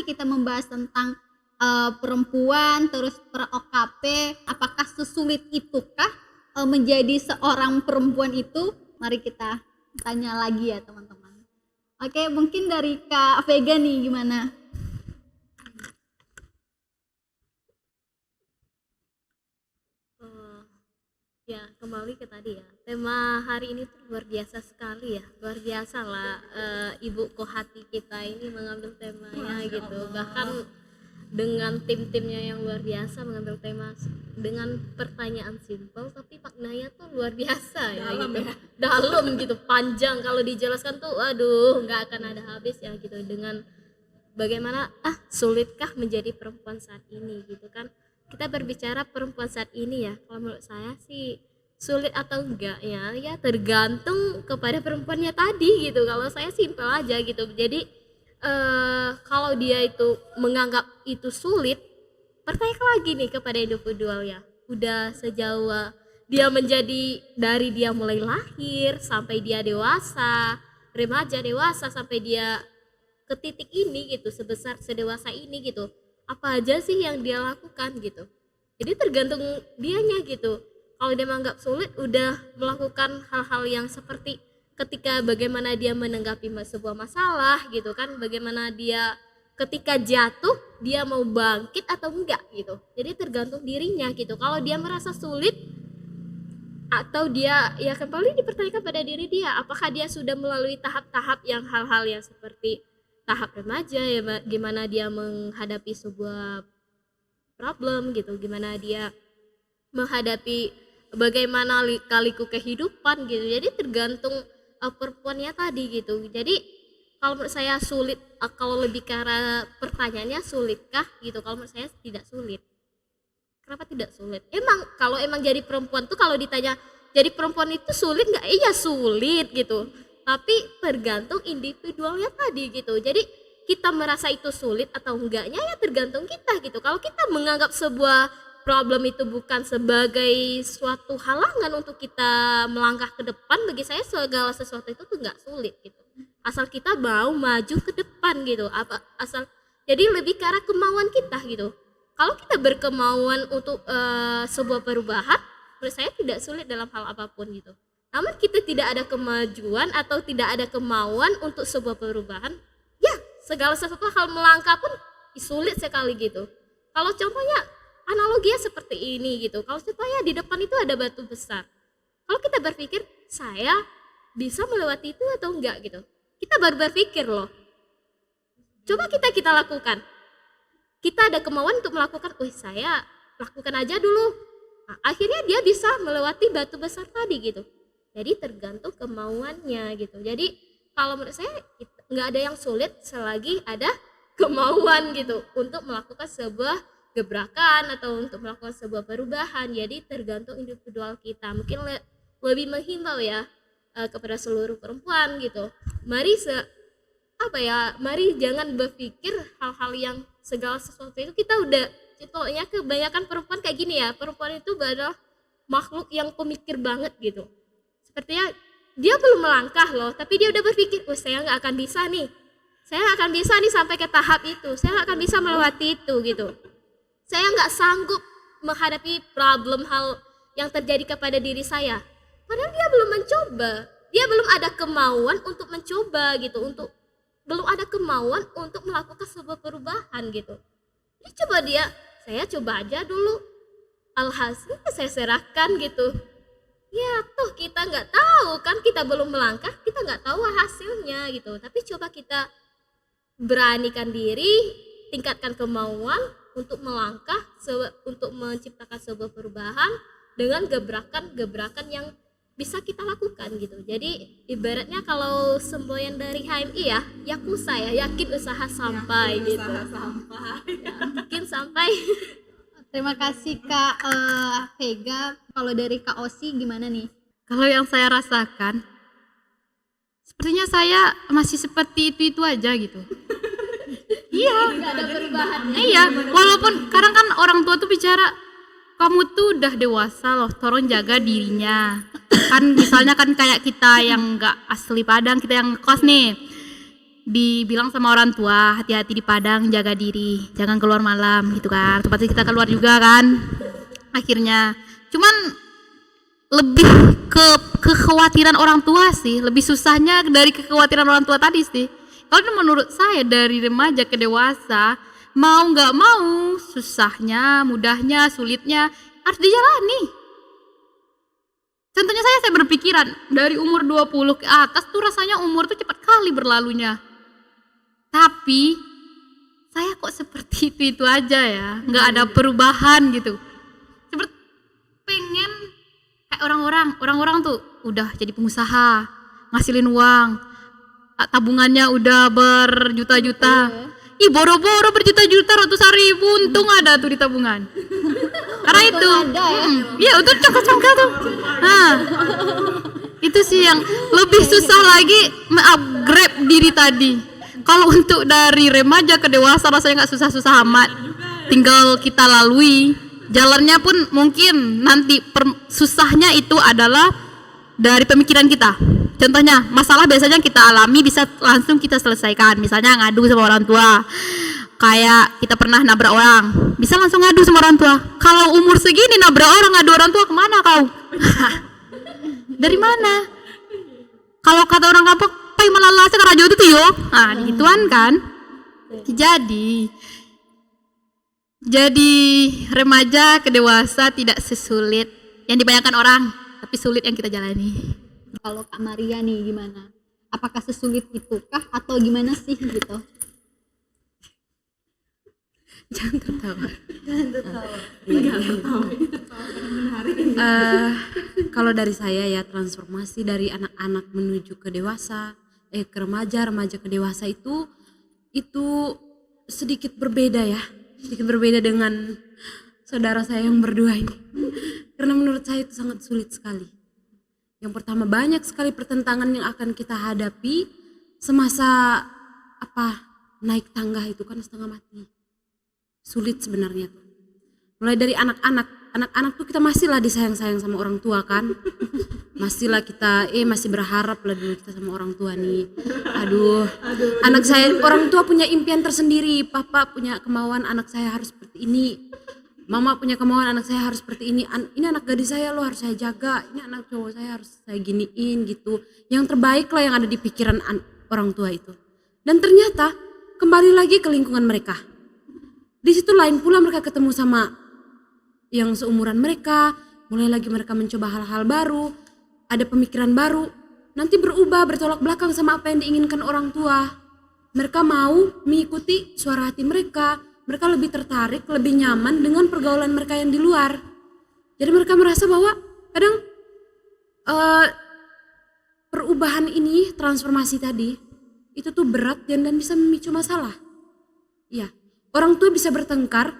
nih kita membahas tentang perempuan terus per OKP, apakah sesulit itukah menjadi seorang perempuan itu? Mari kita tanya lagi ya teman-teman. Oke, mungkin dari Kak Vega nih gimana? Ya, kembali ke tadi ya. Tema hari ini tuh luar biasa sekali ya. Luar biasa lah Ibu Kohati kita ini mengambil temanya gitu. Bahkan dengan tim-timnya yang luar biasa mengambil tema dengan pertanyaan simpel tapi maknanya tuh luar biasa ya gitu. Dalam gitu, panjang kalau dijelaskan tuh aduh, nggak akan ada habis ya gitu dengan bagaimana sulitkah menjadi perempuan saat ini gitu kan. Kita berbicara perempuan saat ini ya, kalau menurut saya sih sulit atau enggak ya tergantung kepada perempuannya tadi gitu. Kalau saya simpel aja gitu, jadi kalau dia itu menganggap itu sulit, bertanya lagi nih kepada individual ya, udah sejauh dia menjadi dari dia mulai lahir sampai dia dewasa, remaja dewasa sampai dia ke titik ini gitu, sebesar sedewasa ini gitu, apa aja sih yang dia lakukan gitu. Jadi tergantung dianya gitu. Kalau dia menganggap sulit, udah melakukan hal-hal yang seperti ketika bagaimana dia menanggapi sebuah masalah gitu kan, bagaimana dia ketika jatuh dia mau bangkit atau enggak gitu. Jadi tergantung dirinya gitu. Kalau dia merasa sulit atau dia ya kembali dipertanyakan pada diri dia, apakah dia sudah melalui tahap-tahap yang hal-hal yang seperti tahap remaja ya, gimana dia menghadapi sebuah problem gitu, gimana dia menghadapi bagaimana lika-liku kehidupan gitu. Jadi tergantung perempuannya tadi gitu. Jadi kalau menurut saya sulit, kalau lebih ke arah pertanyaannya sulitkah gitu, kalau menurut saya tidak sulit. Kenapa tidak sulit? Emang kalau emang jadi perempuan tuh kalau ditanya jadi perempuan itu sulit nggak? Iya sulit gitu. Tapi tergantung individualnya tadi gitu. Jadi kita merasa itu sulit atau enggaknya ya tergantung kita gitu. Kalau kita menganggap sebuah problem itu bukan sebagai suatu halangan untuk kita melangkah ke depan, bagi saya segala sesuatu itu tuh nggak sulit gitu. Asal kita mau maju ke depan gitu. Jadi lebih ke arah kemauan kita gitu. Kalau kita berkemauan untuk sebuah perubahan, menurut saya tidak sulit dalam hal apapun gitu. Namun kita tidak ada kemajuan atau tidak ada kemauan untuk sebuah perubahan, ya segala sesuatu hal melangkah pun sulit sekali gitu. Kalau contohnya analoginya seperti ini gitu, kalau contohnya di depan itu ada batu besar, kalau kita berpikir saya bisa melewati itu atau enggak gitu, kita baru berpikir loh. Coba kita lakukan, kita ada kemauan untuk melakukan, saya lakukan aja dulu. Nah, akhirnya dia bisa melewati batu besar tadi gitu. Jadi tergantung kemauannya gitu. Jadi kalau menurut saya nggak ada yang sulit selagi ada kemauan gitu untuk melakukan sebuah gebrakan atau untuk melakukan sebuah perubahan. Jadi tergantung individual kita. Mungkin lebih menghimbau ya kepada seluruh perempuan gitu. Mari mari jangan berpikir hal-hal yang segala sesuatu itu kita udah, contohnya kebanyakan perempuan kayak gini ya, perempuan itu adalah makhluk yang pemikir banget gitu. Sepertinya dia belum melangkah loh, tapi dia udah berpikir, saya nggak akan bisa nih, saya nggak akan bisa nih sampai ke tahap itu, saya nggak akan bisa melewati itu gitu, saya nggak sanggup menghadapi problem hal yang terjadi kepada diri saya. Padahal dia belum mencoba, dia belum ada kemauan untuk mencoba gitu, belum ada kemauan untuk melakukan sebuah perubahan gitu. Jadi saya coba aja dulu, alhasil saya serahkan gitu. Ya toh kita nggak tahu kan, kita belum melangkah, kita nggak tahu hasilnya gitu. Tapi coba kita beranikan diri, tingkatkan kemauan untuk melangkah, untuk menciptakan sebuah perubahan dengan gebrakan-gebrakan yang bisa kita lakukan gitu. Jadi ibaratnya kalau semboyan dari HMI ya, Yakuza ya, yakin usaha sampai yakin gitu. Usaha sampai. Yakin sampai. Terima kasih Kak Vega. Kalau dari Kak Osi gimana nih? Kalau yang saya rasakan, sepertinya saya masih seperti itu aja gitu. Iya. Tidak ada perubahan. Iya, walaupun kadang kan orang tua tuh bicara, kamu tuh udah dewasa loh, tolong jaga dirinya. Kan misalnya kan kayak kita yang nggak asli Padang, kita yang kos nih. dibilang sama orang tua, hati-hati di Padang, jaga diri, jangan keluar malam gitu kan. Pasti kita keluar juga kan. Akhirnya, cuman lebih ke kekhawatiran orang tua sih, lebih susahnya dari kekhawatiran orang tua tadi sih. Kalau menurut saya dari remaja ke dewasa, mau nggak mau, susahnya, mudahnya, sulitnya harus dijalani. Contohnya saya berpikiran dari umur 20 ke atas tuh rasanya umur tuh cepat kali berlalunya. Tapi saya kok seperti itu aja ya, nggak ada perubahan gitu. Seperti pengen kayak orang-orang tuh udah jadi pengusaha, ngasilin uang, tabungannya udah berjuta-juta. Ih, boro-boro berjuta-juta, ratusan ribu untung ada tuh di tabungan. Karena itu, iya untuk congkak-congkak tuh. Nah, itu sih yang lebih susah lagi mengupgrade diri tadi. Kalau untuk dari remaja ke dewasa rasanya nggak susah-susah amat, tinggal kita lalui. Jalannya pun mungkin nanti susahnya itu adalah dari pemikiran kita. Contohnya masalah biasanya kita alami bisa langsung kita selesaikan. Misalnya ngadu sama orang tua, kayak kita pernah nabrak orang, bisa langsung ngadu sama orang tua. Kalau umur segini nabrak orang, ngadu orang tua, kemana kau? Dari mana? Kalau kata orang kampung, pai malala sekarang jauh itu yo. Nah, gituan kan. Jadi remaja ke dewasa tidak sesulit yang dibayangkan orang, tapi sulit yang kita jalani. Kalau Kak Maria nih gimana? Apakah sesulit itukah atau gimana sih gitu? Jangan tertawa. Kalau dari saya ya, transformasi dari anak-anak menuju ke dewasa, ke remaja ke dewasa itu sedikit berbeda ya, sedikit berbeda dengan saudara saya yang berdua ini. Karena menurut saya itu sangat sulit sekali. Yang pertama, banyak sekali pertentangan yang akan kita hadapi semasa naik tangga itu kan setengah mati. Sulit sebenarnya tuh. Mulai dari anak-anak tuh kita masih lah disayang-sayang sama orang tua kan. Masih lah kita masih berharap lah dulu kita sama orang tua nih. Aduh, anak saya, orang tua punya impian tersendiri. Papa punya kemauan anak saya harus seperti ini. Mama punya kemauan anak saya harus seperti ini. Ini anak gadis saya lo harus saya jaga. Ini anak cowok saya harus saya giniin gitu. Yang terbaik lah yang ada di pikiran orang tua itu. Dan ternyata kembali lagi ke lingkungan mereka. Di situ lain pula mereka ketemu sama yang seumuran mereka. Mulai lagi mereka mencoba hal-hal baru. Ada pemikiran baru. Nanti berubah, bertolak belakang sama apa yang diinginkan orang tua. Mereka mau mengikuti suara hati mereka. Mereka lebih tertarik, lebih nyaman dengan pergaulan mereka yang di luar. Jadi mereka merasa bahwa kadang perubahan ini, transformasi tadi, itu tuh berat dan bisa memicu masalah. Iya, orang tua bisa bertengkar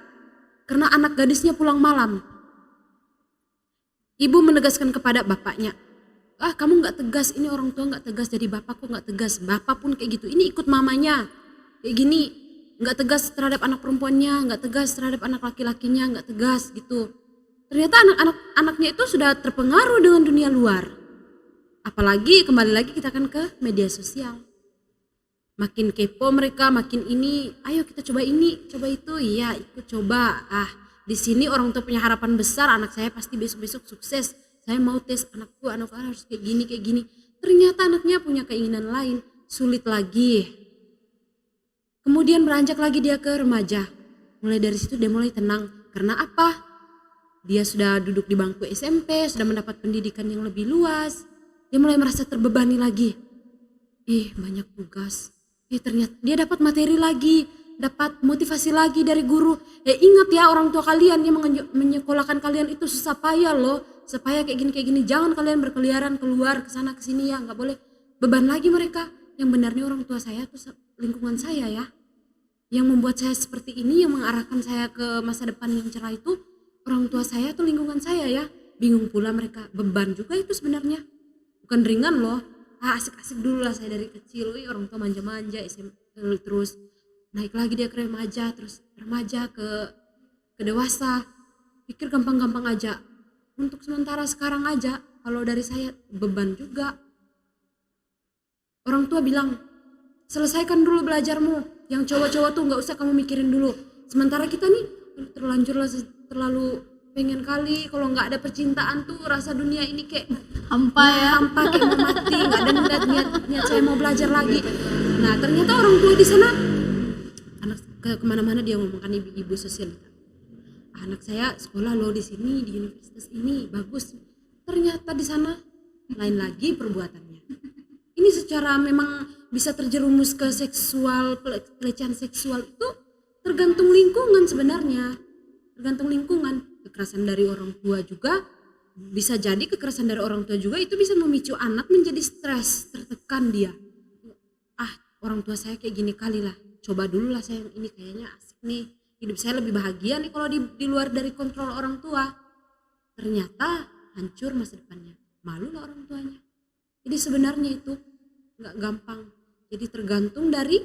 karena anak gadisnya pulang malam. Ibu menegaskan kepada bapaknya, kamu gak tegas, ini orang tua gak tegas, jadi bapak kok gak tegas. Bapak pun kayak gitu, ini ikut mamanya, kayak gini. Nggak tegas terhadap anak perempuannya, nggak tegas terhadap anak laki-lakinya, nggak tegas gitu. Ternyata anak-anaknya itu sudah terpengaruh dengan dunia luar. Apalagi kembali lagi kita kan ke media sosial. Makin kepo mereka, makin ini, ayo kita coba ini, coba itu, iya ikut coba. Di sini orang tua punya harapan besar, anak saya pasti besok-besok sukses. Saya mau tes anakku harus kayak gini. Ternyata anaknya punya keinginan lain, sulit lagi. Kemudian beranjak lagi dia ke remaja. Mulai dari situ dia mulai tenang. Karena apa? Dia sudah duduk di bangku SMP, sudah mendapat pendidikan yang lebih luas. Dia mulai merasa terbebani lagi. Banyak tugas. Ternyata dia dapat materi lagi, dapat motivasi lagi dari guru. Ingat ya orang tua kalian yang menyekolahkan kalian itu susah payah loh. Supaya kayak gini. Jangan kalian berkeliaran keluar ke sana ke sini ya, nggak boleh. Beban lagi mereka. Yang benarnya orang tua saya tuh lingkungan saya ya, yang membuat saya seperti ini, yang mengarahkan saya ke masa depan yang cerah itu orang tua saya tuh lingkungan saya ya. Bingung pula mereka, beban juga itu sebenarnya, bukan ringan loh. Asik-asik dulu lah saya dari kecil, orang tua manja-manja, terus naik lagi dia ke remaja, terus remaja ke dewasa, pikir gampang-gampang aja. Untuk sementara sekarang aja, kalau dari saya beban juga. Orang tua bilang, selesaikan dulu belajarmu. Yang cowok-cowok tuh nggak usah kamu mikirin dulu. Sementara kita nih terlalu pengen kali kalau nggak ada percintaan tuh rasa dunia ini kayak Hampa ya. hampa kayak mau mati, nggak ada niat saya mau belajar lagi. Nah ternyata orang tua di sana anak kemana-mana dia ngomongkan ibu sosialita. Anak saya sekolah loh di sini, di universitas ini bagus. Ternyata di sana lain lagi perbuatannya. Ini secara memang bisa terjerumus ke pelecehan seksual itu tergantung lingkungan sebenarnya. Tergantung lingkungan. Kekerasan dari orang tua juga bisa jadi kekerasan dari orang tua juga itu bisa memicu anak menjadi stres, tertekan dia. Orang tua saya kayak gini kali lah. Coba dulu lah saya yang ini kayaknya asik nih. Hidup saya lebih bahagia nih kalau di luar dari kontrol orang tua. Ternyata hancur masa depannya. Malu lah orang tuanya. Jadi sebenarnya itu nggak gampang. Jadi tergantung dari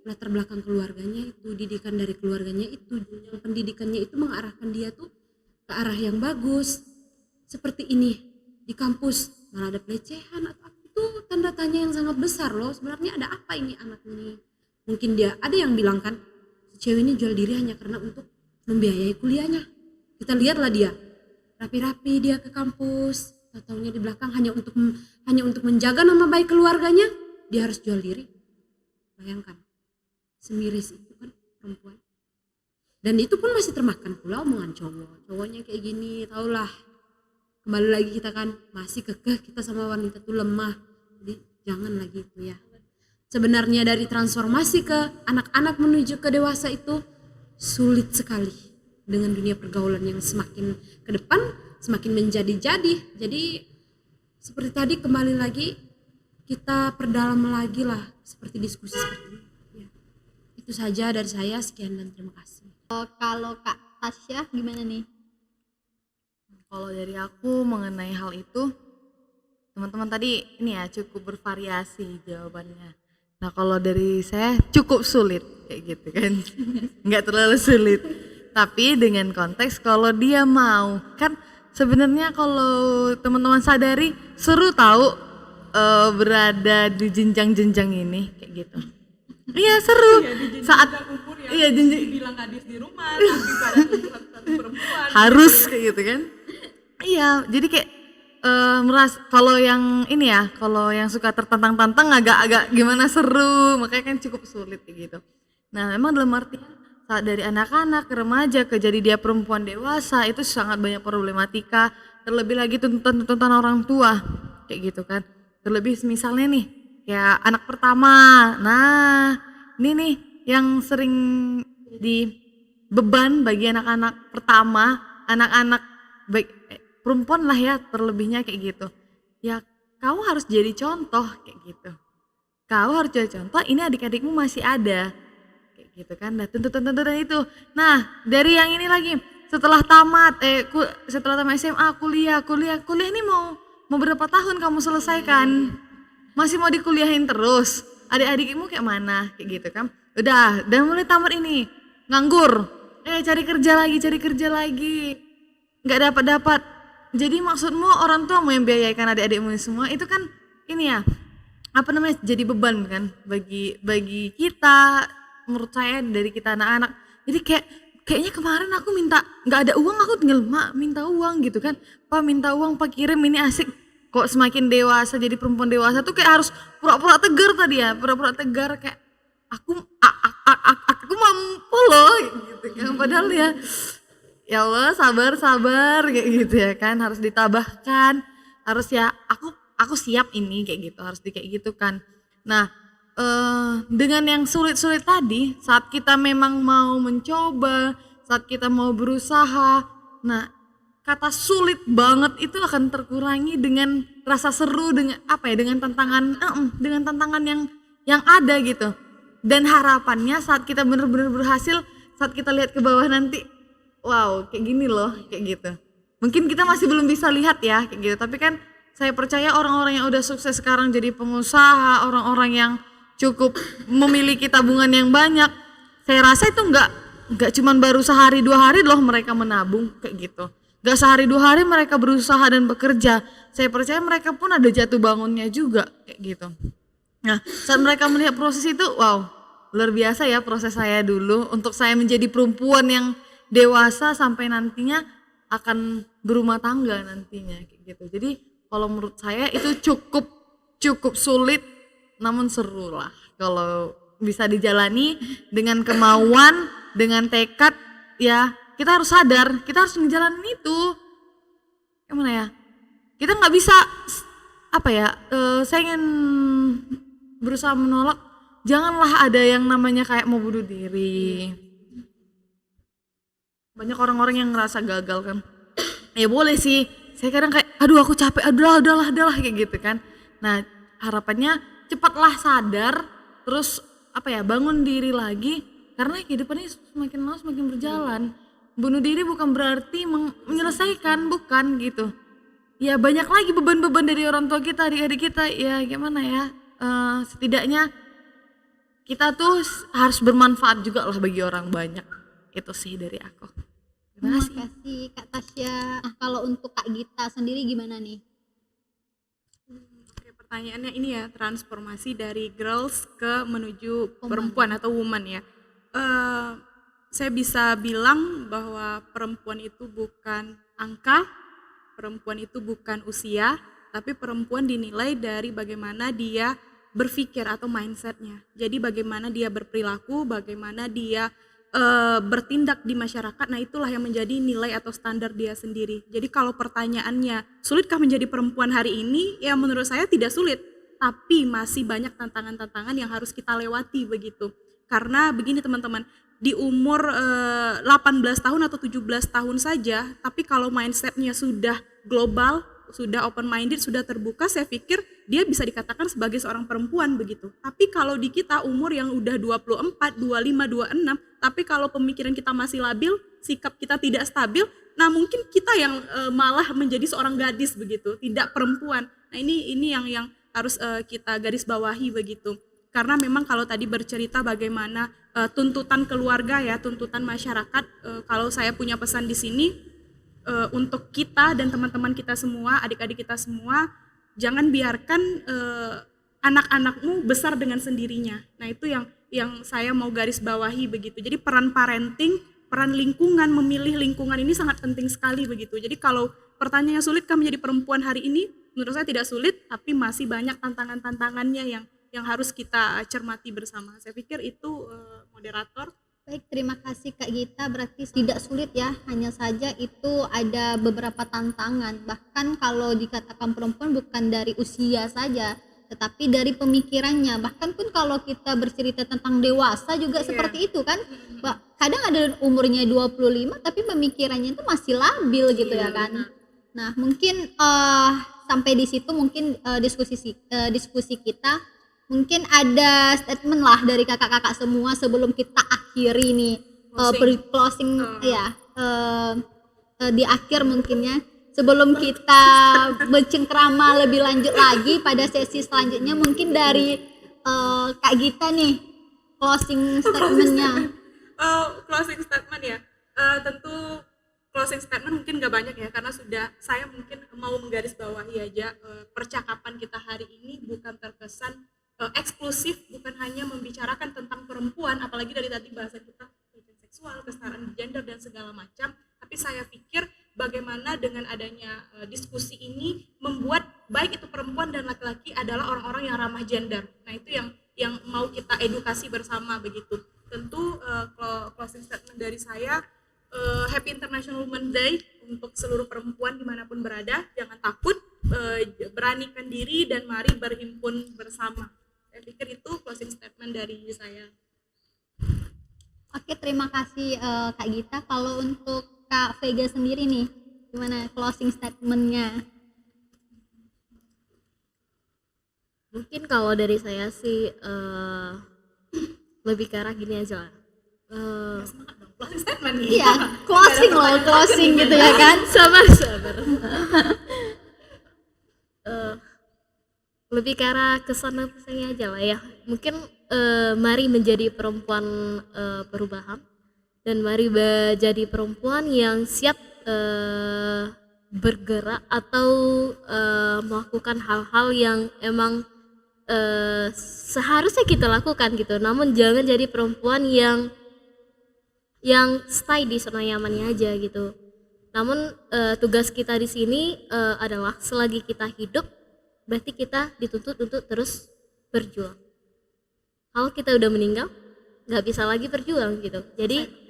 latar belakang keluarganya itu, didikan dari keluarganya itu, pendidikannya itu mengarahkan dia tuh ke arah yang bagus. Seperti ini di kampus malah ada pelecehan atau apa, itu tanda tanya yang sangat besar loh. Sebenarnya ada apa ini anak ini? Mungkin dia ada yang bilang kan, si cewek ini jual diri hanya karena untuk membiayai kuliahnya. Kita lihatlah dia rapi-rapi dia ke kampus, taunya di belakang hanya untuk menjaga nama baik keluarganya, dia harus jual diri. Bayangkan, semiris itu kan perempuan. Dan itu pun masih termakan pula omongan cowoknya kayak gini, taulah. Kembali lagi kita kan masih kekeh kita sama wanita tuh lemah. Jadi jangan lagi itu ya. Sebenarnya dari transformasi ke anak-anak menuju ke dewasa itu sulit sekali dengan dunia pergaulan yang semakin ke depan semakin menjadi-jadi. Jadi seperti tadi kembali lagi kita perdalam lagi lah seperti diskusi seperti ini. Ya. Itu saja dari saya, sekian dan terima kasih. Kalau Kak Tasya gimana nih? Kalau dari aku mengenai hal itu, teman-teman tadi ini ya cukup bervariasi jawabannya. Nah kalau dari saya cukup sulit kayak gitu kan, nggak terlalu sulit. Tapi dengan konteks kalau dia mau, kan sebenarnya kalau teman-teman sadari seru tahu berada di jenjang-jenjang ini kayak gitu. Iya seru. Saat iya jenjang bilang gadis di rumah tapi pada satu perempuan harus kayak gitu kan. Iya, jadi kayak kalau yang ini ya, kalau yang suka tertantang-tantang agak-agak gimana seru, makanya kan cukup sulit kayak gitu. Nah, memang dalam artian saat dari anak-anak ke remaja ke jadi dia perempuan dewasa itu sangat banyak problematika, terlebih lagi tuntutan-tuntutan orang tua kayak gitu kan. Terlebih misalnya nih, kayak anak pertama. Nah, ini nih yang sering di beban bagi anak-anak pertama, anak-anak baik perempuan lah ya terlebihnya kayak gitu. Ya kau harus jadi contoh kayak gitu. Kau harus jadi contoh, ini adik-adikmu masih ada kayak gitu kan. Nah tuntutan-tuntutan itu. Nah dari yang ini lagi setelah tamat SMA kuliah ini mau berapa tahun kamu selesaikan? Masih mau dikuliahin terus? Adik-adikmu kayak mana kayak gitu kan. Udah mulai tamat ini nganggur. Cari kerja lagi. Nggak dapat. Jadi maksudmu orang tua mau yang biayakan adik-adikmu semua itu kan ini ya jadi beban kan bagi kita, menurut saya dari kita anak-anak. Jadi kayaknya kemarin aku nggak ada uang, aku tinggal minta uang gitu kan, Pak minta uang, Pak kirim, ini asik. Kok semakin dewasa jadi perempuan dewasa tuh kayak harus pura-pura tegar tadi ya, pura-pura tegar kayak aku mampu loh gitu kan, padahal ya Allah sabar kayak gitu ya kan, harus ditabahkan, harus ya aku siap ini kayak gitu, harus kayak gitu kan. Nah dengan yang sulit-sulit tadi, saat kita memang mau mencoba, saat kita mau berusaha, nah kata sulit banget itu akan terkurangi dengan rasa seru, dengan dengan tantangan yang ada gitu. Dan harapannya saat kita benar-benar berhasil, saat kita lihat ke bawah nanti, wow kayak gini loh kayak gitu. Mungkin kita masih belum bisa lihat ya kayak gitu, tapi kan saya percaya orang-orang yang udah sukses sekarang jadi pengusaha, orang-orang yang cukup memiliki tabungan yang banyak, saya rasa itu nggak cuman baru sehari 2 hari loh mereka menabung kayak gitu. Nggak sehari 2 hari mereka berusaha dan bekerja, saya percaya mereka pun ada jatuh bangunnya juga kayak gitu. Nah, saat mereka melihat proses itu, wow, luar biasa ya proses saya dulu untuk saya menjadi perempuan yang dewasa sampai nantinya akan berumah tangga nantinya kayak gitu. Jadi kalau menurut saya itu cukup sulit namun seru lah kalau bisa dijalani dengan kemauan, dengan tekad ya. Kita harus sadar, kita harus ngejalanin itu. Gimana ya? Kita nggak bisa apa ya? Saya ingin berusaha menolak. Janganlah ada yang namanya kayak mau bunuh diri. Banyak orang-orang yang ngerasa gagal kan. Ya boleh sih. Saya kadang kayak, aduh aku capek, udahlah kayak gitu kan. Nah harapannya cepatlah sadar, terus apa ya bangun diri lagi. Karena kehidupan ini semakin lama semakin berjalan. Bunuh diri bukan berarti menyelesaikan, bukan gitu. Ya banyak lagi beban-beban dari orang tua kita, adik-adik kita. Ya gimana ya, setidaknya kita tuh harus bermanfaat juga lah bagi orang banyak. Itu sih dari aku. Terima kasih. Terima kasih Kak Tasya. Nah, kalau untuk Kak Gita sendiri gimana nih? Oke, pertanyaannya ini ya, transformasi dari girls ke menuju perempuan atau woman ya. Saya bisa bilang bahwa perempuan itu bukan angka, perempuan itu bukan usia, tapi perempuan dinilai dari bagaimana dia berpikir atau mindsetnya. Jadi bagaimana dia berperilaku, bagaimana dia bertindak di masyarakat. Nah itulah yang menjadi nilai atau standar dia sendiri. Jadi kalau pertanyaannya sulitkah menjadi perempuan hari ini, ya menurut saya tidak sulit, tapi masih banyak tantangan-tantangan yang harus kita lewati begitu. Karena begini teman-teman, di umur 18 tahun atau 17 tahun saja, tapi kalau mindsetnya sudah global, sudah open minded, sudah terbuka, saya pikir dia bisa dikatakan sebagai seorang perempuan begitu. Tapi kalau di kita umur yang udah 24, 25, 26, tapi kalau pemikiran kita masih labil, sikap kita tidak stabil, nah mungkin kita yang malah menjadi seorang gadis begitu, tidak perempuan. Nah ini yang harus kita garis bawahi begitu. Karena memang kalau tadi bercerita bagaimana tuntutan keluarga ya, tuntutan masyarakat, kalau saya punya pesan di sini untuk kita dan teman-teman kita semua, adik-adik kita semua, jangan biarkan anak-anakmu besar dengan sendirinya. Nah itu yang saya mau garis bawahi begitu. Jadi peran parenting, peran lingkungan, memilih lingkungan ini sangat penting sekali begitu. Jadi kalau pertanyaannya sulitkah menjadi perempuan hari ini, menurut saya tidak sulit, tapi masih banyak tantangan-tantangannya yang harus kita cermati bersama. Saya pikir itu moderator. Baik, terima kasih Kak Gita. Berarti tidak sulit ya, hanya saja itu ada beberapa tantangan. Bahkan kalau dikatakan perempuan bukan dari usia saja, tetapi dari pemikirannya. Bahkan pun kalau kita bercerita tentang dewasa juga seperti itu kan. Kadang ada umurnya 25 tapi pemikirannya itu masih labil gitu ya kan. Nah, mungkin sampai di situ mungkin diskusi kita. Mungkin ada statement lah dari kakak-kakak semua sebelum kita akhiri nih closing ya di akhir mungkinnya, sebelum kita bercengkrama lebih lanjut lagi pada sesi selanjutnya, mungkin dari Kak Gita nih closing statementnya. Closing statement ya, tentu closing statement mungkin gak banyak ya, karena sudah saya mungkin mau menggarisbawahi aja percakapan kita hari ini bukan terkesan eksklusif, bukan hanya membicarakan tentang perempuan, apalagi dari tadi bahasa kita pelecehan seksual, kesetaraan gender dan segala macam, tapi saya pikir bagaimana dengan adanya diskusi ini membuat baik itu perempuan dan laki-laki adalah orang-orang yang ramah gender. Nah itu yang mau kita edukasi bersama begitu. Tentu closing statement dari saya, Happy International Women's Day untuk seluruh perempuan dimanapun berada. Jangan takut, beranikan diri dan mari berhimpun bersama. Saya pikir itu closing statement dari saya. Oke, terima kasih Kak Gita. Kalau untuk Kak Vega sendiri nih, gimana closing statementnya? Mungkin kalau dari saya sih lebih ke arah gini aja lah. Semangat dong, closing statement nih. Iya, closing gitu ya kan? Sabar. Lebih ke arah kesana pesannya aja lah ya. Mungkin mari menjadi perempuan perubahan, dan mari menjadi perempuan yang siap bergerak atau melakukan hal-hal yang emang seharusnya kita lakukan gitu. Namun jangan jadi perempuan yang stay di zona nyamannya aja gitu. Namun tugas kita di sini adalah selagi kita hidup, berarti kita dituntut untuk terus berjuang. Kalau kita udah meninggal, nggak bisa lagi berjuang gitu. Jadi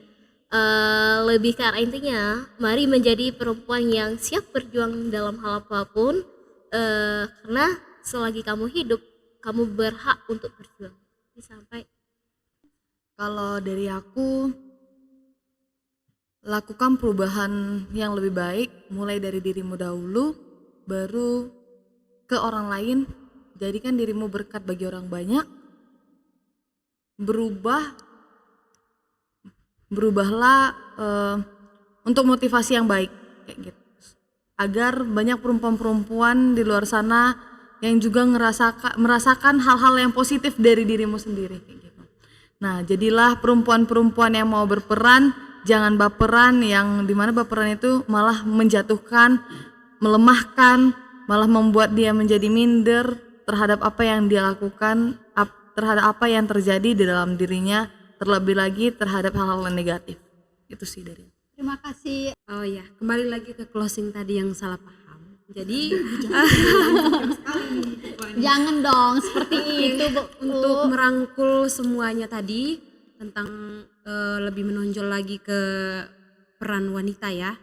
lebih ke arah intinya, mari menjadi perempuan yang siap berjuang dalam hal apapun, karena selagi kamu hidup, kamu berhak untuk berjuang. Ini sampai. Kalau dari aku, lakukan perubahan yang lebih baik, mulai dari dirimu dahulu, baru ke orang lain. Jadikan dirimu berkat bagi orang banyak. Berubahlah untuk motivasi yang baik, kayak gitu. Agar banyak perempuan-perempuan di luar sana yang juga merasakan hal-hal yang positif dari dirimu sendiri, kayak gitu. Nah, jadilah perempuan-perempuan yang mau berperan. Jangan baperan, yang dimana baperan itu malah menjatuhkan, melemahkan, malah membuat dia menjadi minder terhadap apa yang dia lakukan, terhadap apa yang terjadi di dalam dirinya, terlebih lagi terhadap hal-hal yang negatif. Itu sih dari. Terima kasih. Oh ya, kembali lagi ke closing tadi yang salah paham. Jadi Jangan dong seperti itu, Bu. untuk merangkul semuanya tadi tentang lebih menonjol lagi ke peran wanita ya.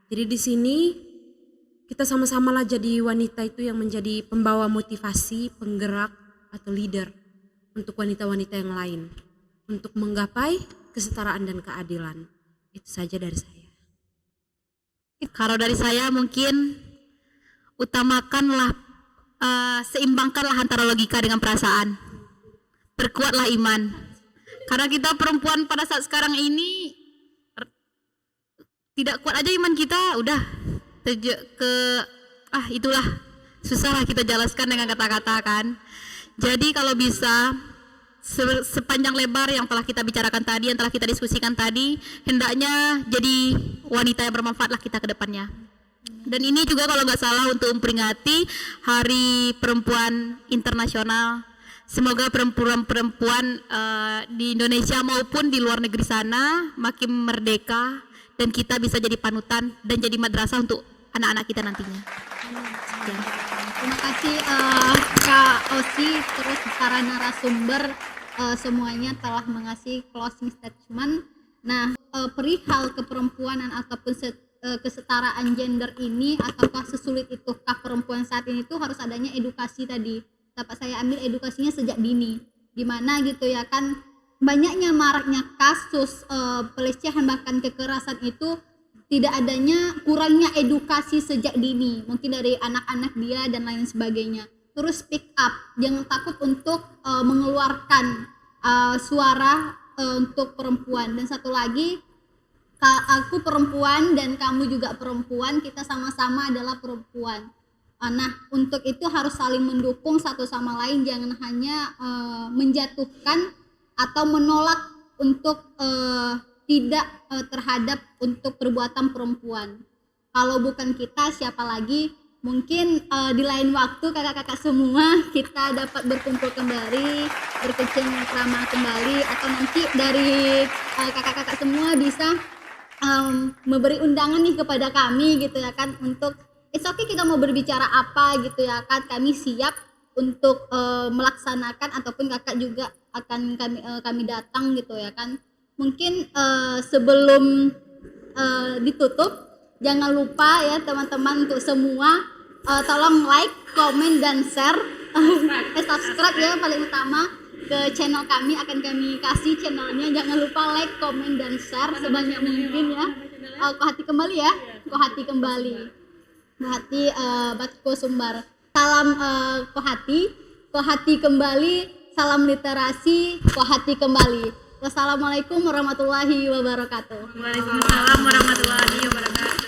Jadi di sini kita sama-sama lah jadi wanita itu yang menjadi pembawa motivasi, penggerak atau leader untuk wanita-wanita yang lain untuk menggapai kesetaraan dan keadilan. Itu saja dari saya. Kalau dari saya mungkin utamakanlah, seimbangkanlah antara logika dengan perasaan. Perkuatlah iman. Karena kita perempuan pada saat sekarang ini tidak kuat aja iman kita, udah itulah susah lah kita jelaskan dengan kata-kata kan. Jadi kalau bisa sepanjang lebar yang telah kita bicarakan tadi, yang telah kita diskusikan tadi, hendaknya jadi wanita yang bermanfaat lah kita ke depannya. Dan ini juga kalau nggak salah untuk memperingati Hari Perempuan Internasional. Semoga perempuan-perempuan di Indonesia maupun di luar negeri sana makin merdeka dan kita bisa jadi panutan dan jadi madrasah untuk anak-anak kita nantinya. Sekian. Terima kasih Kak Osi, terus para narasumber semuanya telah mengasih closing statement. Nah, perihal keperempuanan ataupun kesetaraan gender ini, ataukah sesulit itukah perempuan saat ini, itu harus adanya edukasi tadi. Dapat saya ambil edukasinya sejak dini, dimana gitu ya kan, banyaknya maraknya kasus pelecehan bahkan kekerasan itu tidak adanya kurangnya edukasi sejak dini, mungkin dari anak-anak dia dan lain sebagainya. Terus speak up, jangan takut untuk mengeluarkan suara untuk perempuan. Dan satu lagi, aku perempuan dan kamu juga perempuan, kita sama-sama adalah perempuan. Nah, untuk itu harus saling mendukung satu sama lain, jangan hanya menjatuhkan atau menolak untuk tidak terhadap untuk perbuatan perempuan. Kalau bukan kita, siapa lagi? Mungkin di lain waktu kakak-kakak semua kita dapat berkumpul kembali, berkecengkrama kembali, atau nanti dari kakak-kakak semua bisa memberi undangan nih kepada kami gitu ya kan, untuk it's okay kita mau berbicara apa gitu ya kan, kami siap untuk melaksanakan, ataupun kakak juga akan kami datang gitu ya kan. Mungkin sebelum ditutup, jangan lupa ya teman-teman untuk semua tolong like, komen dan share, subscribe ya paling utama ke channel kami, akan kami kasih channelnya. Jangan lupa like, komen dan share sebanyak mungkin ya. Kohati kembali ya, Kohati kembali. Kohati Batko Sumbar. Salam Kohati, Kohati kembali, salam literasi, Kohati kembali. Wassalamualaikum warahmatullahi wabarakatuh. Waalaikumsalam warahmatullahi wabarakatuh.